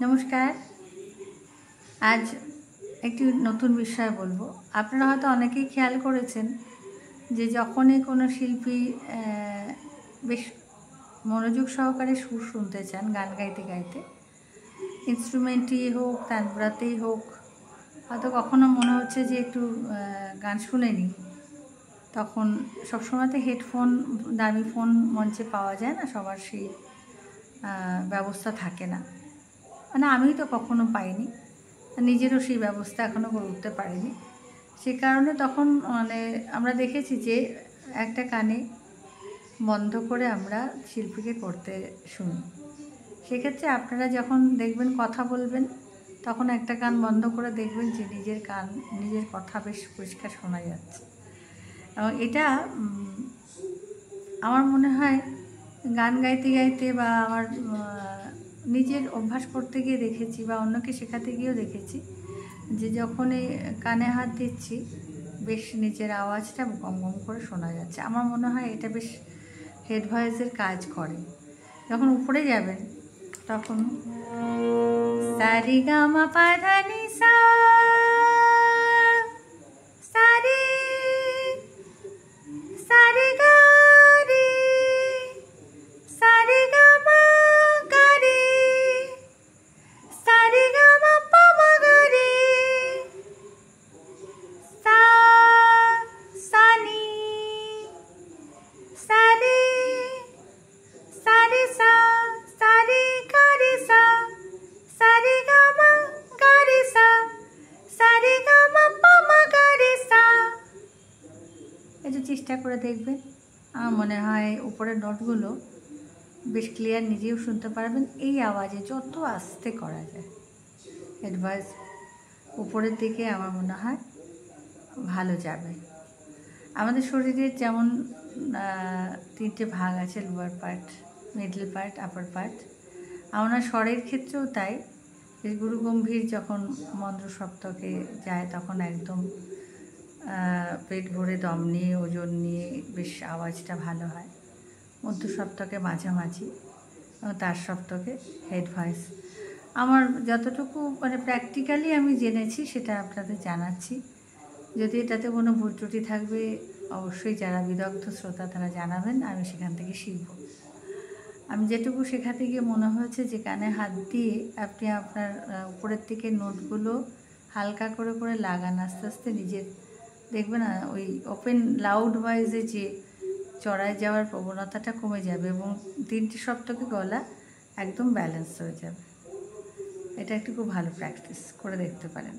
নমস্কার। আজ একটি নতুন বিষয় বলবো। আপনারা হয়তো অনেকেই খেয়াল করেছেন যে যখনই কোনো শিল্পী বেশ মনোযোগ সহকারে সুর শুনতে চান গান গাইতে গাইতে, ইনস্ট্রুমেন্টই হোক তানপুরাতেই হোক, হয়তো কখনো মনে হচ্ছে যে একটু গান শুনে নিই, তখন সবসময় তো হেডফোন, দামি ফোন মঞ্চে পাওয়া যায় না, সবার সেই ব্যবস্থা থাকে না। মানে আমি তো কখনো পাইনি, নিজেরও সেই ব্যবস্থা এখনও করে উঠতে পারিনি। সে কারণে তখন আমরা দেখেছি যে একটা কানে বন্ধ করে আমরা শিল্পীকে করতে শুনি। সেক্ষেত্রে আপনারা যখন দেখবেন কথা বলবেন, তখন একটা কান বন্ধ করে দেখবেন যে নিজের কথা বেশ পরিষ্কার শোনা যাচ্ছে। এবং এটা আমার মনে হয় গান গাইতে গাইতে বা আমার নিজের অভ্যাস করতে গিয়ে দেখেছি বা অন্যকে শেখাতে গিয়েও দেখেছি যে যখনই কানে হাত দিচ্ছি বেশ নিজের আওয়াজটা গম গম করে শোনা যাচ্ছে। আমার মনে হয় এটা বেশ হেড ভয়েসের কাজ করে। যখন উপরে যাবেন তখন সারিগামা পাধানি সা, সারি সারিগা রে, সারিগামা গা রে, সারিগামা পামা গা রে, সা সানি, সারি সারি সা, সারি গা রে সা, সারিগামা গা রে সা, সারিগামা পামা গা রে সা। একটু চেষ্টা করে দেখবেন। আমার মনে হয় উপরের নোটগুলো বেশ ক্লিয়ার, নিজেও শুনতে পারবেন এই আওয়াজে যত আস্তে করা যায়। অ্যাডভাইস উপরের দিকে আমার মনে হয় ভালো যাবে। আমাদের শরীরের যেমন তিনটে ভাগ আছে, লোয়ার পার্ট, মিডল পার্ট, আপার পার্ট। আমার স্বরের ক্ষেত্রেও তাই। গুরু গম্ভীর যখন মন্দ্র সপ্তকে যায় তখন একদম পেট ভরে দম নিয়ে, ওজন নিয়ে বেশ আওয়াজটা ভালো হয়। মধ্য সপ্তকে মাঝামাঝি এবং তার সপ্তকে হেড ভয়েস। আমার যতটুকু প্র্যাকটিক্যালি আমি জেনেছি সেটা আপনাদের জানাচ্ছি। যদি এটাতে কোনো ভুল ত্রুটি থাকবে অবশ্যই যারা বিদগ্ধ শ্রোতা তারা জানাবেন, আমি সেখান থেকে শিখব। আমি যেটুকু শেখাতে গিয়ে মনে হয়েছে যে কানে হাত দিয়ে আপনি আপনার উপরের দিকে নোটগুলো হালকা করে করে লাগান, আস্তে আস্তে নিজের দেখবেন ওই ওপেন লাউড ভয়েসে যে চড়ায় যাওয়ার প্রবণতাটা কমে যাবে এবং তিনটে সপ্তকে গলা একদম ব্যালেন্স হয়ে যাবে। এটা একটু খুব ভালো প্র্যাকটিস করে দেখতে পারেন।